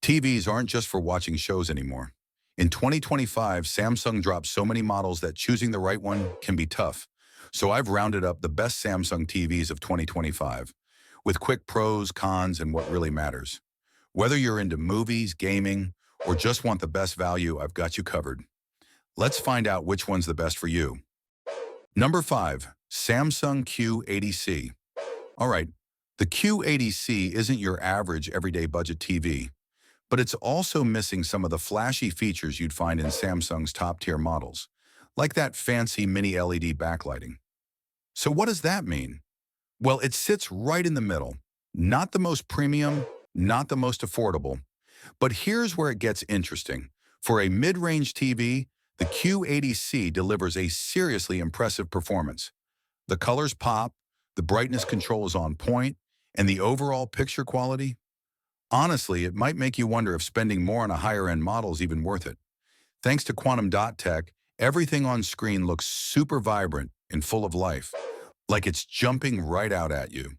TVs aren't just for watching shows anymore. In 2025, Samsung dropped so many models that choosing the right one can be tough. So I've rounded up the best Samsung TVs of 2025, with quick pros, cons, and what really matters. Whether you're into movies, gaming, or just want the best value, I've got you covered. Let's find out which one's the best for you. Number 5. Samsung Q80C. All right, the Q80C isn't your average everyday budget TV, but it's also missing some of the flashy features you'd find in Samsung's top-tier models, like that fancy mini LED backlighting. So what does that mean? Well, it sits right in the middle. Not the most premium, not the most affordable. But here's where it gets interesting. For a mid-range TV, the Q80C delivers a seriously impressive performance. The colors pop, the brightness control is on point, and the overall picture quality? Honestly, it might make you wonder if spending more on a higher-end model is even worth it. Thanks to quantum dot tech, everything on screen looks super vibrant and full of life, like it's jumping right out at you.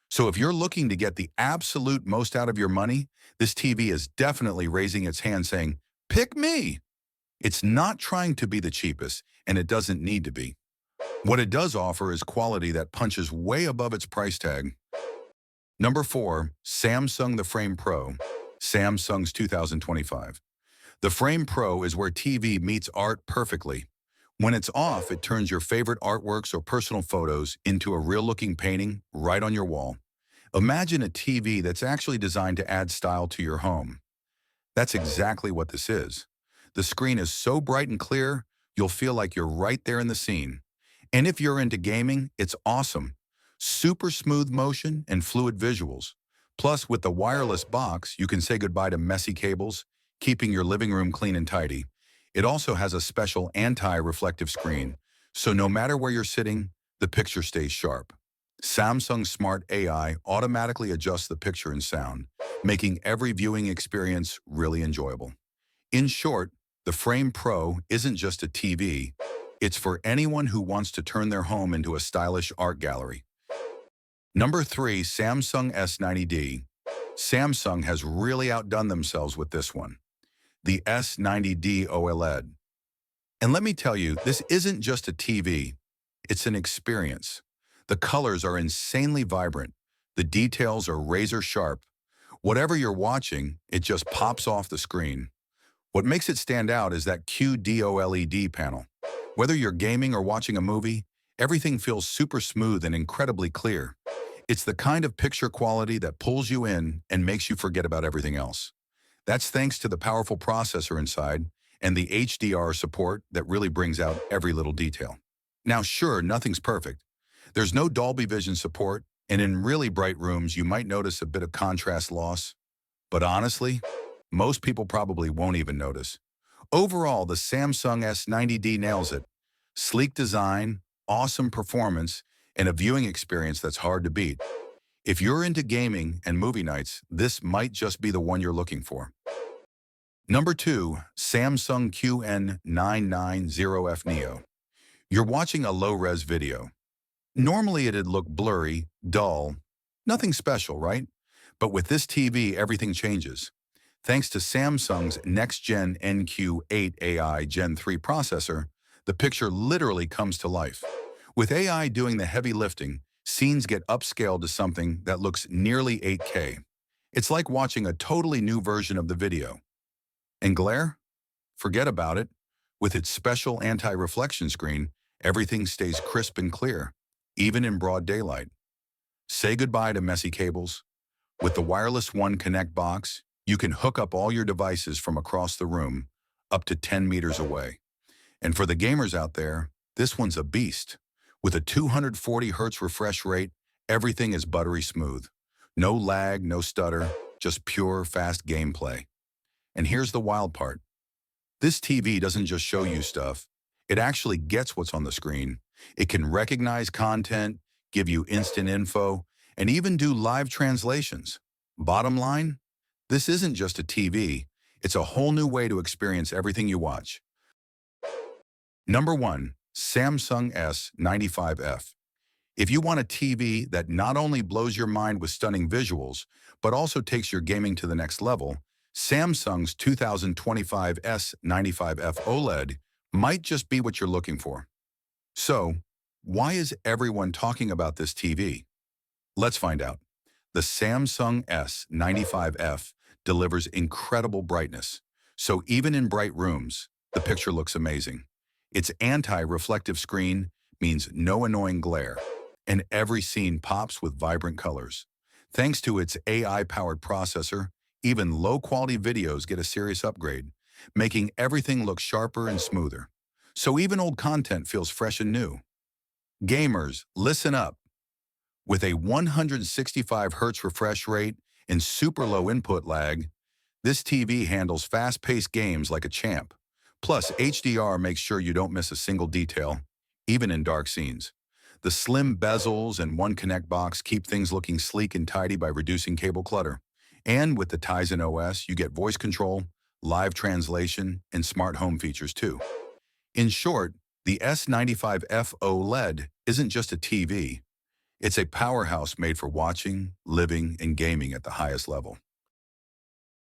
So if you're looking to get the absolute most out of your money, this TV is definitely raising its hand saying, "Pick me!" It's not trying to be the cheapest, and it doesn't need to be. What it does offer is quality that punches way above its price tag. Number 4, Samsung The Frame Pro, Samsung's 2025. The Frame Pro is where TV meets art perfectly. When it's off, it turns your favorite artworks or personal photos into a real-looking painting right on your wall. Imagine a TV that's actually designed to add style to your home. That's exactly what this is. The screen is so bright and clear, you'll feel like you're right there in the scene. And if you're into gaming, it's awesome. Super smooth motion and fluid visuals. Plus, with the wireless box, you can say goodbye to messy cables, keeping your living room clean and tidy. It also has a special anti-reflective screen, so no matter where you're sitting, the picture stays sharp. Samsung Smart AI automatically adjusts the picture and sound, making every viewing experience really enjoyable. In short, the Frame Pro isn't just a TV, it's for anyone who wants to turn their home into a stylish art gallery. Number 3, Samsung S90D. Samsung has really outdone themselves with this one. The S90D OLED. And let me tell you, this isn't just a TV, it's an experience. The colors are insanely vibrant, the details are razor sharp. Whatever you're watching, it just pops off the screen. What makes it stand out is that QD-OLED panel. Whether you're gaming or watching a movie, everything feels super smooth and incredibly clear. It's the kind of picture quality that pulls you in and makes you forget about everything else. That's thanks to the powerful processor inside and the HDR support that really brings out every little detail. Now, sure, nothing's perfect. There's no Dolby Vision support, and in really bright rooms, you might notice a bit of contrast loss. But honestly, most people probably won't even notice. Overall, the Samsung S90D nails it. Sleek design, awesome performance, and a viewing experience that's hard to beat. If you're into gaming and movie nights, this might just be the one you're looking for. Number 2, Samsung QN990F Neo. You're watching a low-res video. Normally it'd look blurry, dull, nothing special, right? But with this TV, everything changes. Thanks to Samsung's next-gen NQ8 AI Gen 3 processor, the picture literally comes to life. With AI doing the heavy lifting, scenes get upscaled to something that looks nearly 8K. It's like watching a totally new version of the video. And glare? Forget about it. With its special anti-reflection screen, everything stays crisp and clear, even in broad daylight. Say goodbye to messy cables. With the Wireless One Connect box, you can hook up all your devices from across the room, up to 10 meters away. And for the gamers out there, this one's a beast. With a 240 Hz refresh rate, everything is buttery smooth. No lag, no stutter, just pure, fast gameplay. And here's the wild part. This TV doesn't just show you stuff. It actually gets what's on the screen. It can recognize content, give you instant info, and even do live translations. Bottom line, this isn't just a TV. It's a whole new way to experience everything you watch. Number 1, Samsung S95F. If you want a TV that not only blows your mind with stunning visuals, but also takes your gaming to the next level, Samsung's 2025 S95F OLED might just be what you're looking for. So, why is everyone talking about this TV? Let's find out. The Samsung S95F delivers incredible brightness, so even in bright rooms, the picture looks amazing. Its anti-reflective screen means no annoying glare, and every scene pops with vibrant colors. Thanks to its AI-powered processor, even low-quality videos get a serious upgrade, making everything look sharper and smoother. So even old content feels fresh and new. Gamers, listen up. With a 165 Hz refresh rate and super low input lag, this TV handles fast-paced games like a champ. Plus, HDR makes sure you don't miss a single detail, even in dark scenes. The slim bezels and one connect box keep things looking sleek and tidy by reducing cable clutter. And with the Tizen OS, you get voice control, live translation, and smart home features too. In short, the S95F OLED isn't just a TV. It's a powerhouse made for watching, living, and gaming at the highest level.